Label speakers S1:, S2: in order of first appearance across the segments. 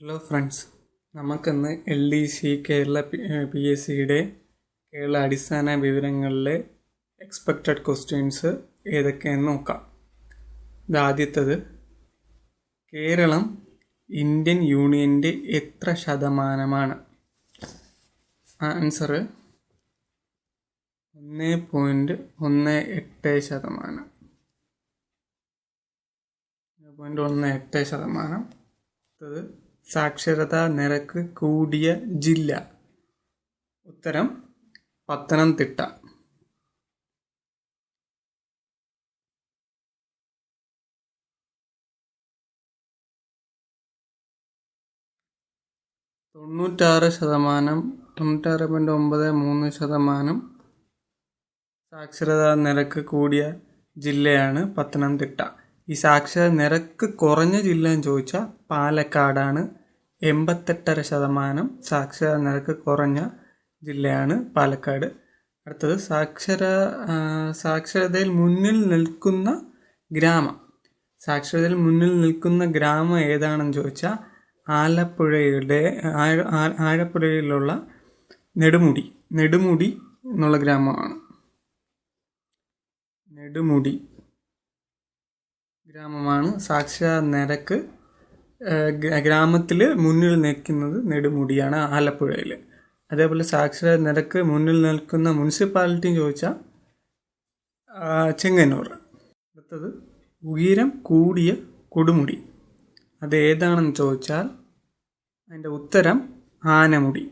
S1: Hello friends, നമുക്കിന്ന് LDC Kerala PSCയുടെ Kerala അടിസ്ഥാന വിവരങ്ങളിലെ expected questions ഏതൊക്കെയെന്ന് നോക്കാം. ആദ്യത്തേത്, കേരളം ഇന്ത്യൻ യൂണിയൻ്റെ എത്ര ശതമാനമാണ്? ആൻസർ 1.18%. 1.18%. അടുത്തത്, സാക്ഷരതാ നിരക്ക് കൂടിയ ജില്ല? ഉത്തരം പത്തനംതിട്ട. തൊണ്ണൂറ്റാറ് 96.93% സാക്ഷരതാ നിരക്ക് കൂടിയ ജില്ലയാണ് പത്തനംതിട്ട. ഈ സാക്ഷരതാ നിരക്ക് കുറഞ്ഞ ജില്ല എന്ന് ചോദിച്ചാൽ പാലക്കാടാണ്. 88% സാക്ഷരതാ നിരക്ക് കുറഞ്ഞ ജില്ലയാണ് പാലക്കാട്. അടുത്തത്, സാക്ഷരതയിൽ മുന്നിൽ നിൽക്കുന്ന ഗ്രാമം. സാക്ഷരതയിൽ മുന്നിൽ നിൽക്കുന്ന ഗ്രാമം ഏതാണെന്ന് ചോദിച്ചാൽ ആലപ്പുഴയിലുള്ള നെടുമുടി എന്നുള്ള ഗ്രാമമാണ്. നെടുമുടി ഗ്രാമമാണ് സാക്ഷരതാ നിരക്ക് ഗ്രാമത്തിൽ മുന്നിൽ നിൽക്കുന്നത്. നെടുമുടിയാണ് ആലപ്പുഴയിൽ. അതേപോലെ സാക്ഷരതാ നിരക്ക് മുന്നിൽ നിൽക്കുന്ന മുനിസിപ്പാലിറ്റി ചോദിച്ചാൽ ചെങ്ങന്നൂർ. അടുത്തത്, ഉയരം കൂടിയ കൊടുമുടി അത് ഏതാണെന്ന് ചോദിച്ചാൽ അതിൻ്റെ ഉത്തരം ആനമുടി.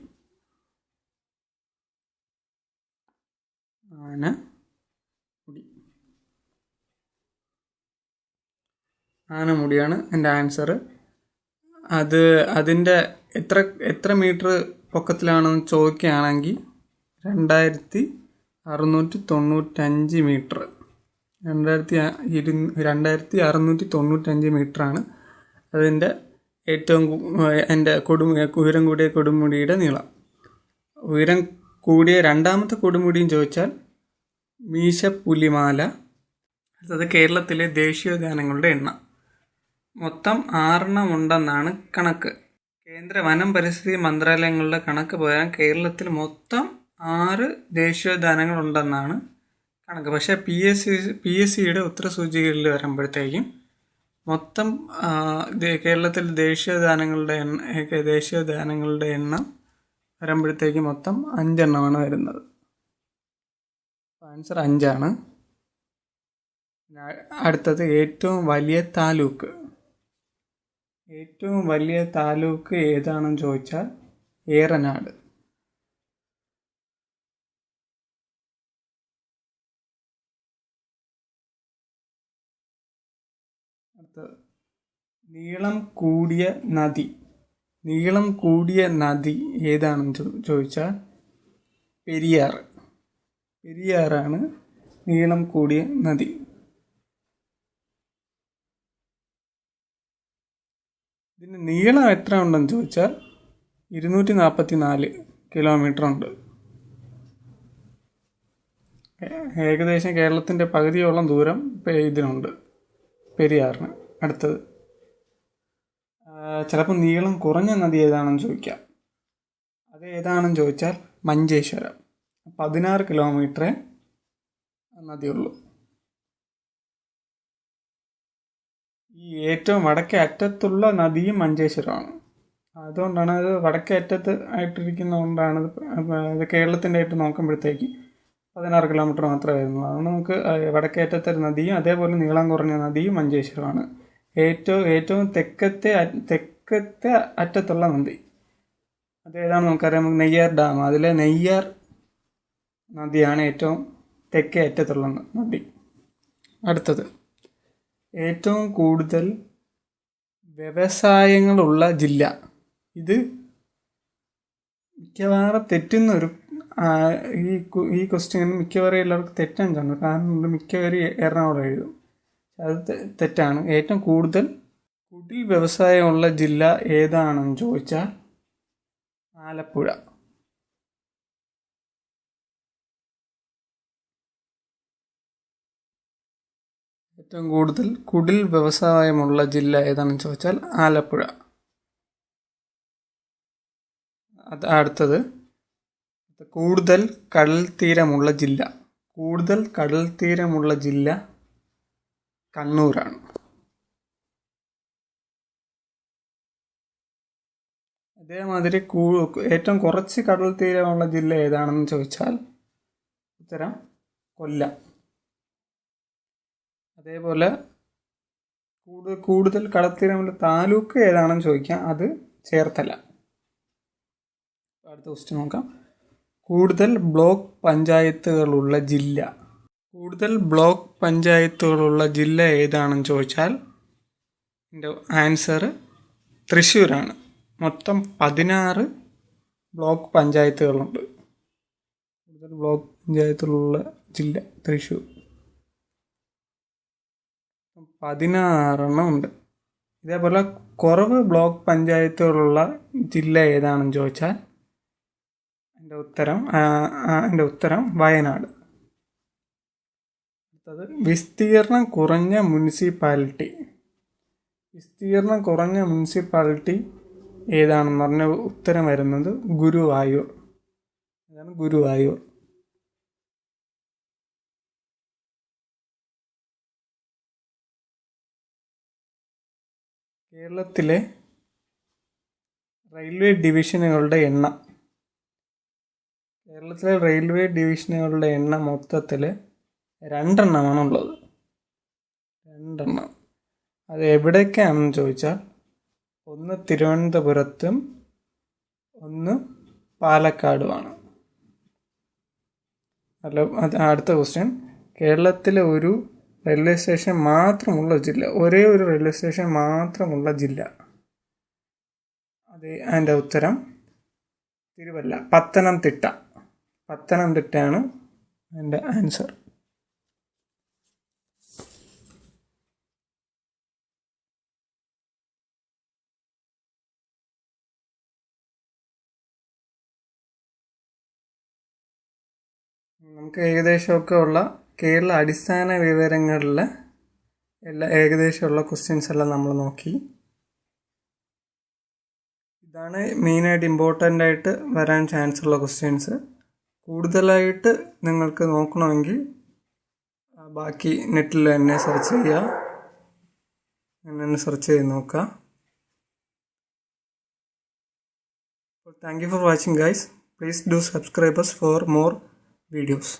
S1: ആനമുടിയാണ് എൻ്റെ ആൻസർ. അതിൻ്റെ എത്ര മീറ്റർ പൊക്കത്തിലാണെന്ന് ചോദിക്കുകയാണെങ്കിൽ 2695 മീറ്റർ. 2695 മീറ്ററാണ് അതിൻ്റെ ഉയരം കൂടിയ കൊടുമുടിയുടെ നീളം. ഉയരം കൂടിയ രണ്ടാമത്തെ കൊടുമുടിയും ചോദിച്ചാൽ മീശപ്പുലിമാല. അടുത്തത്, കേരളത്തിലെ ദേശീയോദ്യാനങ്ങളുടെ എണ്ണം. മൊത്തം 6 ഉണ്ടെന്നാണ് കണക്ക്. കേന്ദ്ര വനം പരിസ്ഥിതി മന്ത്രാലയങ്ങളുടെ കണക്ക് പ്രകാരം കേരളത്തിൽ മൊത്തം 6 ദേശീയോദ്യാനങ്ങൾ ഉണ്ടെന്നാണ് കണക്ക്. പക്ഷേ PSCയുടെ ഉത്തരസൂചികയിൽ വരുമ്പോഴത്തേക്കും മൊത്തം കേരളത്തിൽ ദേശീയോദ്യാനങ്ങളുടെ എണ്ണം വരുമ്പോഴത്തേക്കും മൊത്തം 5 വരുന്നത്. ആൻസർ 5. അടുത്തത്, ഏറ്റവും വലിയ താലൂക്ക്. ഏറ്റവും വലിയ താലൂക്ക് ഏതാണെന്ന് ചോദിച്ചാൽ ഏറനാട്. അടുത്തത്, നീളം കൂടിയ നദി ഏതാണെന്ന് ചോദിച്ചാൽ പെരിയാറാണ് നീളം കൂടിയ നദി. ഇതിന് നീളം എത്ര ഉണ്ടെന്ന് ചോദിച്ചാൽ 244 കിലോമീറ്റർ ഉണ്ട്. ഏകദേശം കേരളത്തിൻ്റെ പകുതിയോളം ദൂരം ഇതിനുണ്ട്, പെരിയാറിന്. അടുത്തത്, ചിലപ്പോൾ നീളം കുറഞ്ഞ നദി ഏതാണെന്ന് ചോദിക്കാം. അത് ഏതാണെന്ന് ചോദിച്ചാൽ മഞ്ചേശ്വരം. 16 കിലോമീറ്ററേ നദിയുള്ളൂ. ഈ ഏറ്റവും വടക്കേ അറ്റത്തുള്ള നദിയും മഞ്ചേശ്വരമാണ്. അതുകൊണ്ടാണ് അത് വടക്കേ അറ്റത്ത് ആയിട്ടിരിക്കുന്നതുകൊണ്ടാണ് ഇത് കേരളത്തിൻ്റെ ആയിട്ട് നോക്കുമ്പോഴത്തേക്ക് 16 കിലോമീറ്റർ മാത്രമേ വരുന്നുള്ളൂ. അതുകൊണ്ട് നമുക്ക് വടക്കേ അറ്റത്തെ നദിയും അതേപോലെ നീളം കുറഞ്ഞ നദിയും മഞ്ചേശ്വരമാണ്. ഏറ്റവും തെക്കത്തെ അറ്റത്തുള്ള നദി അതേതാണെന്ന് നമുക്കറിയാം. നമുക്ക് നെയ്യാർ ഡാം, അതിലെ നെയ്യാർ നദിയാണ് ഏറ്റവും തെക്കേ അറ്റത്തുള്ള നദി. അടുത്തത്, ഏറ്റവും കൂടുതൽ വ്യവസായങ്ങളുള്ള ജില്ല. ഇത് മിക്കവാറും തെറ്റുന്നൊരു ഈ ക്വസ്റ്റ്യൻ മിക്കവാറും എല്ലാവർക്കും തെറ്റാൻ തോന്നുന്നു. കാരണം മിക്കവാറും എറണാകുളം എഴുതും. അത് തെറ്റാണ്. ഏറ്റവും കൂടുതൽ കുടിൽ വ്യവസായമുള്ള ജില്ല ഏതാണെന്ന് ചോദിച്ചാൽ ആലപ്പുഴ. ഏറ്റവും കൂടുതൽ കുടിൽ വ്യവസായമുള്ള ജില്ല ഏതാണെന്ന് ചോദിച്ചാൽ ആലപ്പുഴ. അടുത്തത് കൂടുതൽ കടൽ തീരമുള്ള ജില്ല. കൂടുതൽ കടൽ തീരമുള്ള ജില്ല കണ്ണൂരാണ്. അതേമാതിരി ഏറ്റവും കുറച്ച് കടൽ തീരമുള്ള ജില്ല ഏതാണെന്ന് ചോദിച്ചാൽ ഉത്തരം കൊല്ലം. അതേപോലെ കൂടുതൽ കടൽ തീരമുള്ള താലൂക്ക് ഏതാണെന്ന് ചോദിക്കാം, അത് ചേർത്തല. അടുത്ത ക്വസ്റ്റ്യൻ നോക്കാം. കൂടുതൽ ബ്ലോക്ക് പഞ്ചായത്തുകളുള്ള ജില്ല. കൂടുതൽ ബ്ലോക്ക് പഞ്ചായത്തുകളുള്ള ജില്ല ഏതാണെന്ന് ചോദിച്ചാൽ എൻ്റെ ആൻസർ തൃശ്ശൂരാണ്. മൊത്തം 16 ബ്ലോക്ക് പഞ്ചായത്തുകളുണ്ട്. കൂടുതൽ ബ്ലോക്ക് പഞ്ചായത്തുകളുള്ള ജില്ല തൃശ്ശൂർ, 16 ഉണ്ട്. ഇതേപോലെ കുറവ് ബ്ലോക്ക് പഞ്ചായത്തുകളുള്ള ജില്ല ഏതാണെന്ന് ചോദിച്ചാൽ എൻ്റെ ഉത്തരം വയനാട്. അടുത്തത് വിസ്തീർണം കുറഞ്ഞ മുനിസിപ്പാലിറ്റി. വിസ്തീർണം കുറഞ്ഞ മുനിസിപ്പാലിറ്റി ഏതാണെന്ന് പറഞ്ഞ ഉത്തരം വരുന്നത് ഗുരുവായൂർ. അതാണ് ഗുരുവായൂർ. കേരളത്തിലെ റെയിൽവേ ഡിവിഷനുകളുടെ എണ്ണം. കേരളത്തിലെ റെയിൽവേ ഡിവിഷനുകളുടെ എണ്ണം മൊത്തത്തിൽ 2 എണ്ണമാണുള്ളത്. 2 എണ്ണം. അത് എവിടേക്കാണെന്ന് ചോദിച്ചാൽ ഒന്ന് തിരുവനന്തപുരത്തും ഒന്ന് പാലക്കാടുമാണ്. അടുത്ത ക്വസ്റ്റ്യൻ. കേരളത്തിലെ ഒരു റെയിൽവേ സ്റ്റേഷൻ മാത്രമുള്ള ജില്ല. ഒരേ ഒരു റെയിൽവേ സ്റ്റേഷൻ മാത്രമുള്ള ജില്ല. അതിൻ്റെ ഉത്തരം തിരുവല്ല, പത്തനംതിട്ട. പത്തനംതിട്ടയാണ് എൻ്റെ ആൻസർ. നമുക്ക് ഏകദേശമൊക്കെ ഉള്ള കേരള അടിസ്ഥാന വിവരങ്ങളിൽ ഏകദേശമുള്ള ക്വസ്റ്റ്യൻസ് എല്ലാം നമ്മൾ നോക്കി. ഇതാണ് മെയിനായിട്ട് ഇമ്പോർട്ടൻ്റ് ആയിട്ട് വരാൻ ചാൻസ് ഉള്ള ക്വസ്റ്റ്യൻസ്. കൂടുതലായിട്ട് നിങ്ങൾക്ക് നോക്കണമെങ്കിൽ ബാക്കി നെറ്റിൽ തന്നെ സെർച്ച് ചെയ്യുക, അങ്ങനെ സെർച്ച് ചെയ്ത് നോക്കുക. Thank you for watching guys. Please do subscribe us for more videos.